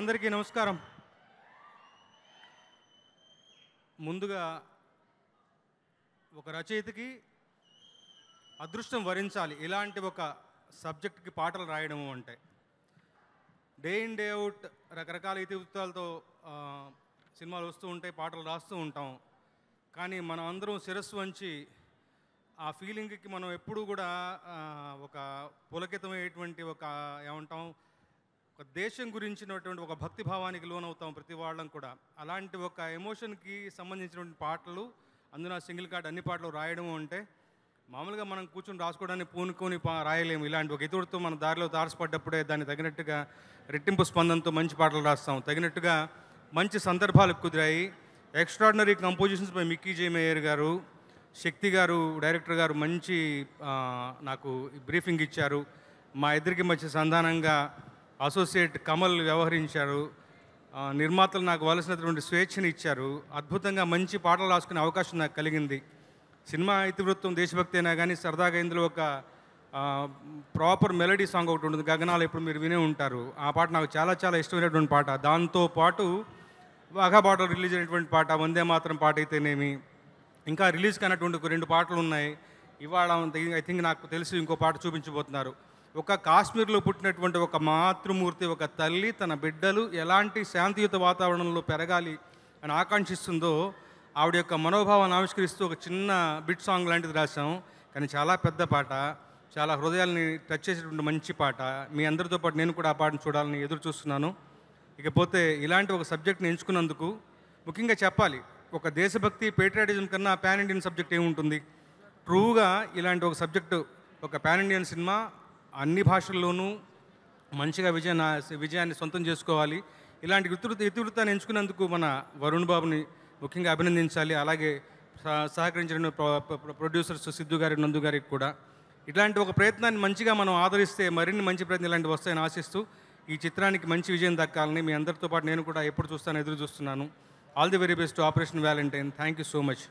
అందరికీ నమస్కారం. ముందుగా ఒక రచయితకి అదృష్టం వరించాలి ఇలాంటి ఒక సబ్జెక్ట్కి పాటలు రాయడము అంటే. డే ఇన్ డే అవుట్ రకరకాల ఇతివృత్తాలతో సినిమాలు వస్తూ ఉంటాయి, పాటలు రాస్తూ ఉంటాం. కానీ మనం అందరం శిరస్సు వంచి ఆ ఫీలింగ్కి మనం ఎప్పుడూ కూడా ఒక పులకితమైనటువంటి ఒక ఏమంటాం, ఒక దేశం గురించినటువంటి ఒక భక్తి భావానికి లోనవుతాం ప్రతి వాళ్ళం కూడా. అలాంటి ఒక ఎమోషన్కి సంబంధించినటువంటి పాటలు, అందున సింగిల్ కార్డ్ అన్ని పాటలు రాయడం అంటే మామూలుగా మనం కూర్చొని రాసుకోవడానికి పూనుకొని రాయలేము. ఇలాంటి ఒక ఇతుడితో మన దారిలో తారసపడ్డప్పుడే దాన్ని తగినట్టుగా రెట్టింపు స్పందనతో మంచి పాటలు రాస్తాం. తగినట్టుగా మంచి సందర్భాలు కుదిరాయి. Extraordinary compositions by Mickey J Meyer గారు, శక్తి గారు డైరెక్టర్ గారు మంచి నాకు బ్రీఫింగ్ ఇచ్చారు. మా ఇద్దరికి మంచి సంధానంగా అసోసియేట్ కమల్ వ్యవహరించారు. నిర్మాతలు నాకు వలసినటువంటి స్వేచ్ఛని ఇచ్చారు. అద్భుతంగా మంచి పాటలు రాసుకునే అవకాశం నాకు కలిగింది. సినిమా ఇతివృత్తం దేశభక్తి అయినా కానీ సరదాగా ఇందులో ఒక ప్రాపర్ మెలడీ సాంగ్ ఒకటి ఉంటుంది, గగనాలు, ఇప్పుడు మీరు వినే ఉంటారు. ఆ పాట నాకు చాలా చాలా ఇష్టమైనటువంటి పాట. దాంతోపాటు వాఘా బాటలో రిలీజ్ అయినటువంటి పాట వందే మాత్రం పాట అయితేనేమి, ఇంకా రిలీజ్ కానటువంటి ఒక 2 పాటలు ఉన్నాయి. ఇవాళ ఐ థింక్ నాకు తెలిసి ఇంకో పాట చూపించబోతున్నారు. ఒక కాశ్మీర్లో పుట్టినటువంటి ఒక మాతృమూర్తి, ఒక తల్లి తన బిడ్డలు ఎలాంటి శాంతియుత వాతావరణంలో పెరగాలి అని ఆకాంక్షిస్తుందో ఆవిడ యొక్క మనోభావాన్ని ఆవిష్కరిస్తూ ఒక చిన్న బిట్ సాంగ్ లాంటిది రాశాం. కానీ చాలా పెద్ద పాట, చాలా హృదయాల్ని టచ్ చేసేటువంటి మంచి పాట. మీ అందరితో పాటు నేను కూడా ఆ పాటను చూడాలని ఎదురు చూస్తున్నాను. ఇకపోతే ఇలాంటి ఒక సబ్జెక్ట్ని ఎంచుకున్నందుకు ముఖ్యంగా చెప్పాలి, ఒక దేశభక్తి పేట్రియాటిజం కన్నా పాన్ ఇండియన్ సబ్జెక్ట్ ఏముంటుంది. ట్రూగా ఇలాంటి ఒక సబ్జెక్టు, ఒక పాన్ ఇండియన్ సినిమా అన్ని భాషల్లోనూ మంచిగా విజయాన్ని సొంతం చేసుకోవాలి. ఇలాంటి ఇతివృత్తాన్ని ఎంచుకున్నందుకు మన వరుణ్ బాబుని ముఖ్యంగా అభినందించాలి. అలాగే సహకరించిన ప్రొడ్యూసర్స్ సిద్ధు గారి, నందు గారికి కూడా. ఇలాంటి ఒక ప్రయత్నాన్ని మంచిగా మనం ఆదరిస్తే మరిన్ని మంచి ప్రయత్నం ఇలాంటివి వస్తాయని ఆశిస్తూ ఈ చిత్రానికి మంచి విజయం దక్కాలని మీ అందరితో పాటు నేను కూడా ఎప్పుడు చూస్తాను ఎదురు చూస్తున్నాను. All the very best operation Valentine. Thank you so much.